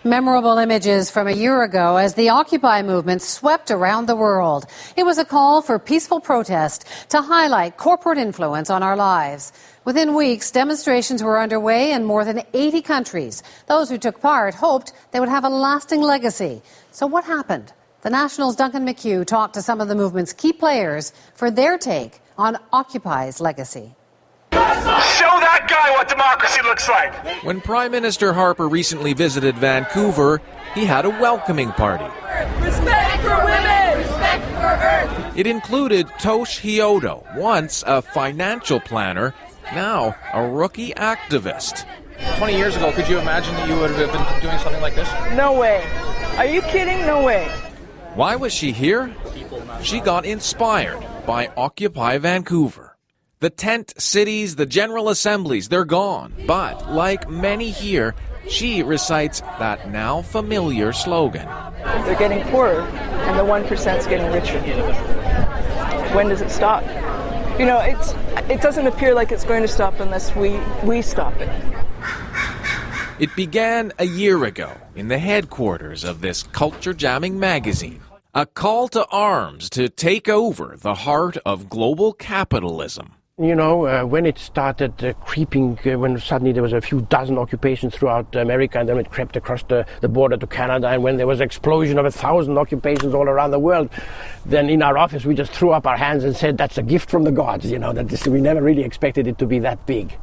Memorable images from a year ago as the Occupy movement swept around the world. It was a call for peaceful protest to highlight corporate influence on our lives. Within weeks, demonstrations were underway in more than 80 countries. Those who took part hoped they would have a lasting legacy. So what happened? The National's Duncan McCue talked to some of the movement's key players for their take on Occupy's legacy. Show that guy what democracy looks like. When Prime Minister Harper recently visited Vancouver, he had a welcoming party. Respect for women! Respect for Earth! It included Tosh Hydo, once a financial planner, now a rookie activist. 20 years ago, could you imagine that you would have been doing something like this? No way. Are you kidding? No way. Why was she here? She got inspired by Occupy Vancouver. The tent cities, the general assemblies, they're gone. But like many here, she recites that now familiar slogan. They're getting poorer, and the 1%'s getting richer. When does it stop? You know, it doesn't appear like it's going to stop unless we stop it. It began a year ago in the headquarters of this culture-jamming magazine. A call to arms to take over the heart of global capitalism. You know, when it started creeping, when suddenly there was a few dozen occupations throughout America, and then it crept across the border to Canada, and when there was an explosion of 1,000 occupations all around the world, then in our office we just threw up our hands and said, that's a gift from the gods, you know, we never really expected it to be that big.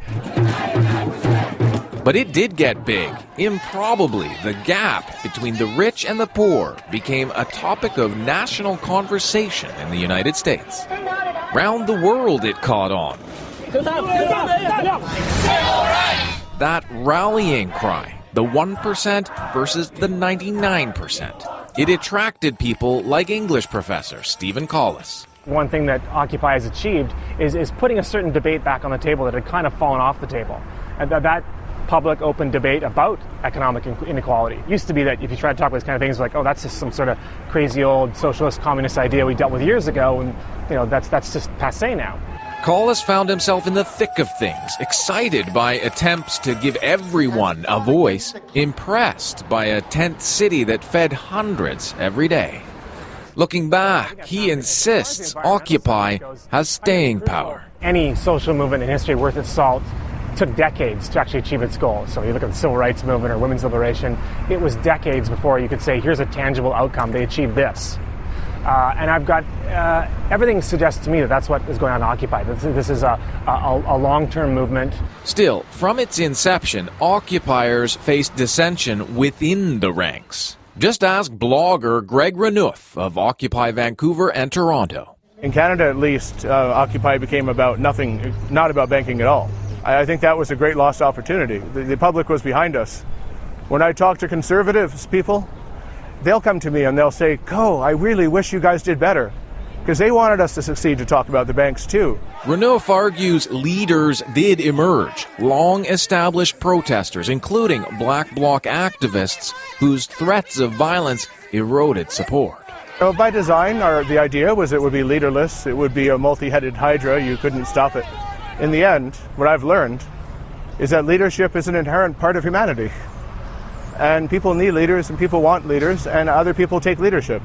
But it did get big. Improbably, the gap between the rich and the poor became a topic of national conversation in the United States. Round the world it caught on. That rallying cry, the 1% versus the 99%. It attracted people like English professor Stephen Collis. One thing that Occupy has achieved is putting a certain debate back on the table that had kind of fallen off the table. And that public open debate about economic inequality. It used to be that if you try to talk about these kind of things, like, oh, that's just some sort of crazy old socialist communist idea we dealt with years ago, and you know that's just passé now. Collis found himself in the thick of things, excited by attempts to give everyone a voice, impressed by a tent city that fed hundreds every day. Looking back, he insists Occupy has staying power. Any social movement in history worth its salt took decades to actually achieve its goals. So you look at the civil rights movement or women's liberation, it was decades before you could say, here's a tangible outcome, they achieved this. And I've got, everything suggests to me that that's what is going on in Occupy. This is a long-term movement. Still, from its inception, occupiers faced dissension within the ranks. Just ask blogger Greg Renouf of Occupy Vancouver and Toronto. In Canada, at least, Occupy became about nothing, not about banking at all. I think that was a great lost opportunity. The public was behind us. When I talk to conservatives people, they'll come to me and they'll say, I really wish you guys did better. Because they wanted us to succeed to talk about the banks too. Renouf argues leaders did emerge, long-established protesters, including Black Bloc activists whose threats of violence eroded support. So by design, the idea was it would be leaderless, it would be a multi-headed hydra, you couldn't stop it. In the end, what I've learned is that leadership is an inherent part of humanity. And people need leaders, and people want leaders, and other people take leadership.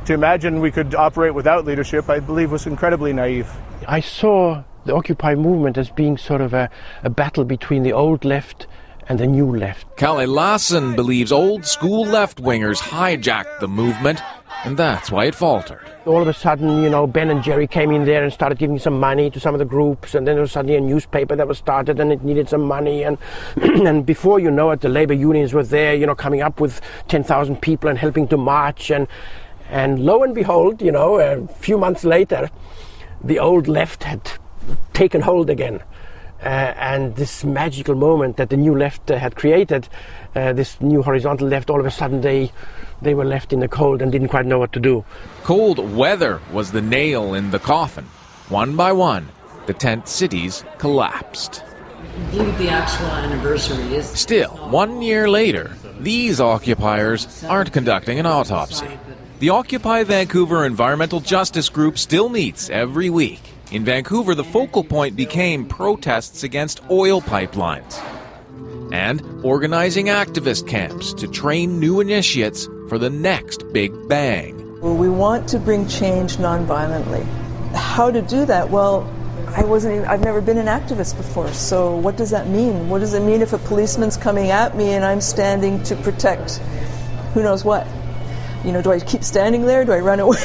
To imagine we could operate without leadership, I believe, was incredibly naive. I saw the Occupy movement as being sort of a battle between the old left and the new left. Kalle Lawsn believes old-school left-wingers hijacked the movement, and that's why it faltered. All of a sudden, you know, Ben and Jerry came in there and started giving some money to some of the groups, and then there was suddenly a newspaper that was started and it needed some money, and and before you know it, the labor unions were there, you know, coming up with 10,000 people and helping to march, and lo and behold, you know, a few months later, the old left had taken hold again. And this magical moment that the new left had created, this new horizontal left, all of a sudden they were left in the cold and didn't quite know what to do. Cold weather was the nail in the coffin. One by one, the tent cities collapsed. I believe the actual anniversary is... Still, 1 year later, these occupiers aren't conducting an autopsy. The Occupy Vancouver Environmental Justice Group still meets every week. In Vancouver, the focal point became protests against oil pipelines. and organizing activist camps to train new initiates for the next big bang. Well, we want to bring change nonviolently. How to do that? Well, I've never been an activist before, so what does that mean? What does it mean if a policeman's coming at me and I'm standing to protect who knows what? Do I keep standing there? Do I run away?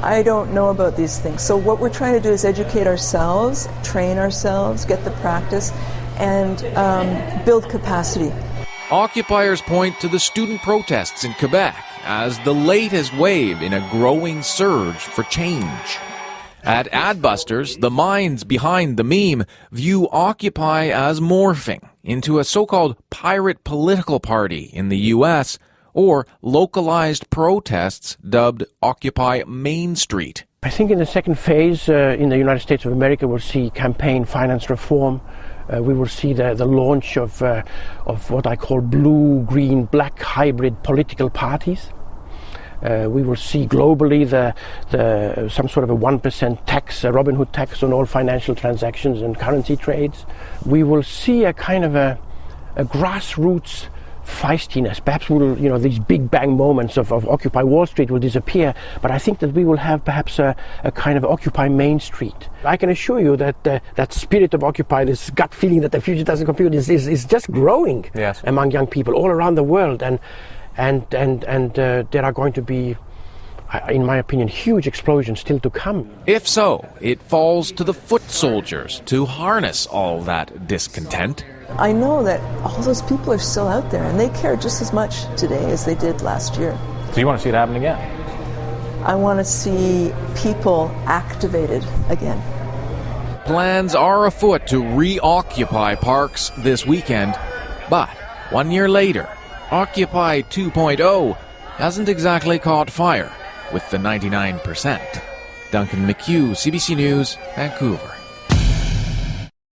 I don't know about these things. So what we're trying to do is educate ourselves, train ourselves, get the practice, and build capacity. Occupiers point to the student protests in Quebec as the latest wave in a growing surge for change. At Adbusters, the minds behind the meme view Occupy as morphing into a so-called pirate political party in the U.S., or localized protests dubbed Occupy Main Street. I think in the second phase in the United States of America we'll see campaign finance reform. We will see the launch of what I call blue, green, black hybrid political parties. We will see globally some sort of a 1% tax, a Robin Hood tax on all financial transactions and currency trades. We will see a kind of a grassroots feistiness. Perhaps these big bang moments of Occupy Wall Street will disappear, but I think that we will have perhaps a kind of Occupy Main Street. I can assure you that that spirit of Occupy, this gut feeling that the future doesn't compute, is just growing among young people all around the world, and there are going to be, in my opinion, huge explosions still to come. If so, it falls to the foot soldiers to harness all that discontent. I know that all those people are still out there, and they care just as much today as they did last year. So you want to see it happen again? I want to see people activated again. Plans are afoot to re-occupy parks this weekend, but 1 year later, Occupy 2.0 hasn't exactly caught fire with the 99%. Duncan McCue, CBC News, Vancouver.